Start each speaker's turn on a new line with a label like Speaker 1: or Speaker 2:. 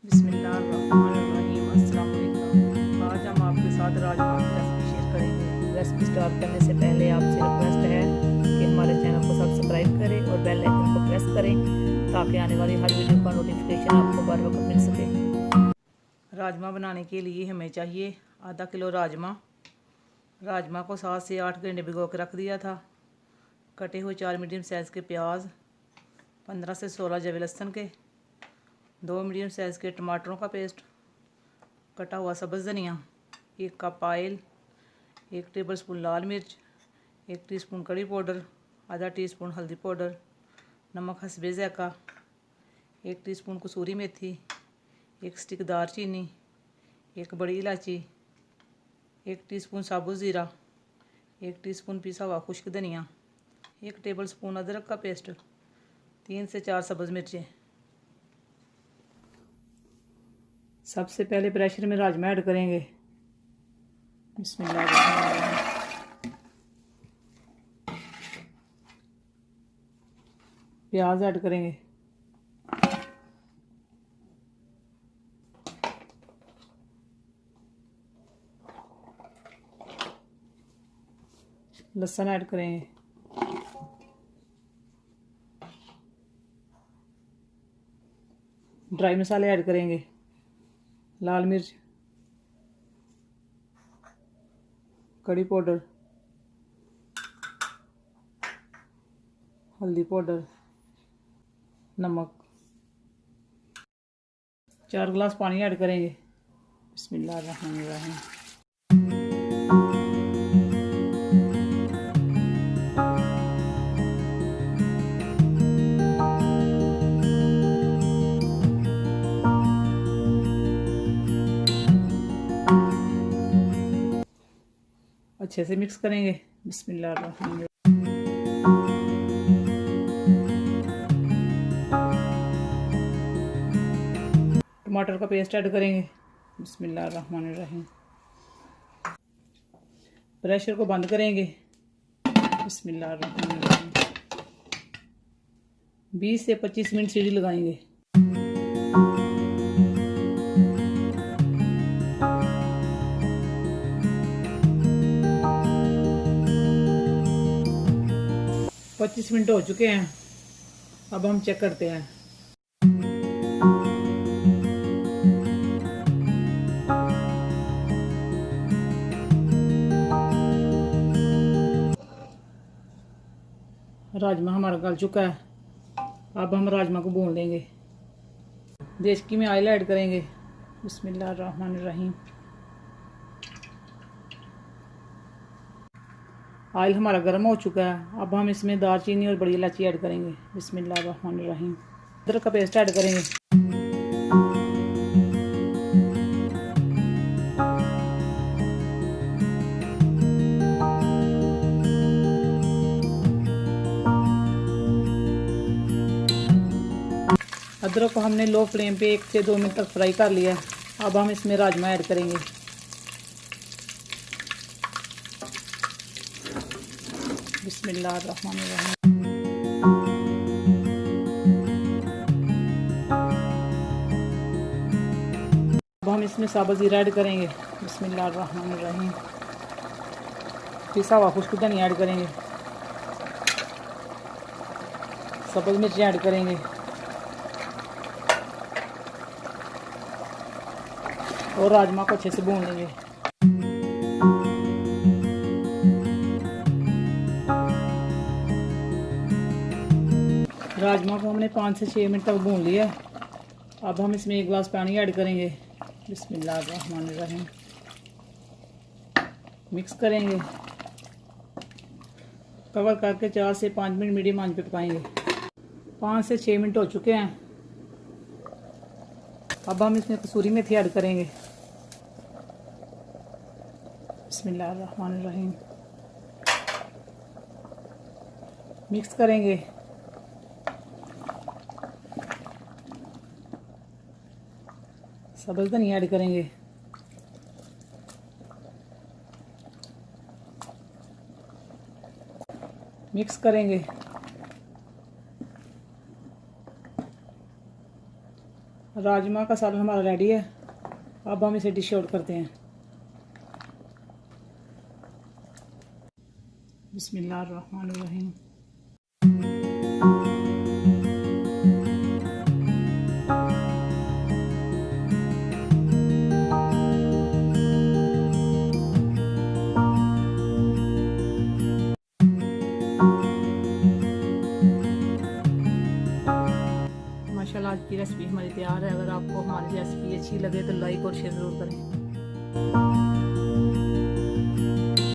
Speaker 1: बिस्मिल्लाहिर्रहमानिर्रहीम। अस्सलाम वालेकुम। आज हम आपके साथ राजमा की रेसिपी शेयर करेंगे। रेसिपी स्टार्ट करने से पहले आपसे रिक्वेस्ट है कि हमारे चैनल को सब्सक्राइब करें और बेल आइकन को प्रेस करें ताकि आने वाली हर वीडियो का नोटिफिकेशन आपको बर वक्त मिल सके। राजमा बनाने के लिए हमें चाहिए आधा किलो राजमा। राजमा को 7 से 8 घंटे भिगो के रख दिया था। कटे हुए 4 मीडियम साइज़ के प्याज, 15 से 16 जवे लहसुन के, 2 मीडियम साइज़ के टमाटरों का पेस्ट, कटा हुआ सब्ज़ धनिया, 1 कप ऑयल, 1 टेबलस्पून लाल मिर्च, 1 टीस्पून कड़ी पाउडर, आधा टीस्पून हल्दी पाउडर, नमक हस्बे ज़ायक़ा, 1 टीस्पून कसूरी मेथी, 1 स्टिक दारचीनी, 1 बड़ी इलायची, 1 टीस्पून साबुत ज़ीरा, 1 टीस्पून पिसा हुआ खुश्क धनिया, 1 टेबलस्पून अदरक का पेस्ट, 3 से 4 सब्ज़ मिर्चें। सबसे पहले प्रेशर में राजमा ऐड करेंगे। बिस्मिल्लाह। प्याज ऐड करेंगे। लहसुन ऐड करेंगे। ड्राई मसाले ऐड करेंगे। लाल मिर्च, कड़ी पाउडर, हल्दी पाउडर, नमक। 4 गिलास पानी ऐड करेंगे। बिस्मिल्लाहिर्रहमानिर्रहीम। अच्छे से मिक्स करेंगे। बिस्मिल्लाहिर्रहमानिर्रहीम। टमाटर का पेस्ट ऐड करेंगे। बिस्मिल्लाहिर्रहमानिर्रहीम। प्रेशर को बंद करेंगे। बिस्मिल्लाहिर्रहमानिर्रहीम। 20 से 25 मिनट सीटी लगाएंगे। पच्चीस मिनट हो चुके हैं। अब हम चेक करते हैं। राजमा हमारा गल चुका है। अब हम राजमा को भून लेंगे। देचकी में ऑयल ऐड करेंगे। बिस्मिल्लाहिर्रहमानिर्रहीम। ऑयल हमारा गर्म हो चुका है। अब हम इसमें दालचीनी और बड़ी इलायची ऐड करेंगे। बिस्मिल्लाहिर्रहमानिर्रहीम। अदरक का पेस्ट ऐड करेंगे। अदरक को हमने लो फ्लेम पे 1 से 2 मिनट तक फ्राई कर लिया है। अब हम इसमें राजमा ऐड करेंगे। बिस्मिल्लाहिर्रहमानिर्रहीम। अब हम इसमें साबुत ज़ीरा ऐड करेंगे। बिस्मिल्लाहिर्रहमानिर्रहीम। पिसा हुआ खुश्क धनिया ऐड करेंगे। सब्ज़ मिर्च ऐड करेंगे और राजमा को अच्छे से भून लेंगे। राजमा को हमने 5 से 6 मिनट तक भून लिया। अब हम इसमें 1 गिलास पानी ऐड करेंगे। बिस्मिल्लाहिर्रहमानिर्रहीम। मिक्स करेंगे। कवर करके 4 से 5 मिनट मीडियम आंच पे पकाएंगे। 5 से 6 मिनट हो चुके हैं। अब हम इसमें कसूरी मेथी ऐड करेंगे। बिस्मिल्लाहिर्रहमानिर्रहीम। मिक्स करेंगे। सब्ज़ धनिया ऐड करेंगे। मिक्स करेंगे।
Speaker 2: राजमा का सालन हमारा रेडी है। अब हम इसे डिश आउट करते हैं। बिस्मिल्लाहिर्रहमानिर्रहीम।
Speaker 1: माशाल्लाह आज की रेसिपी हमारी तैयार है। अगर आपको हमारी रेसिपी अच्छी लगे तो लाइक और शेयर ज़रूर करें।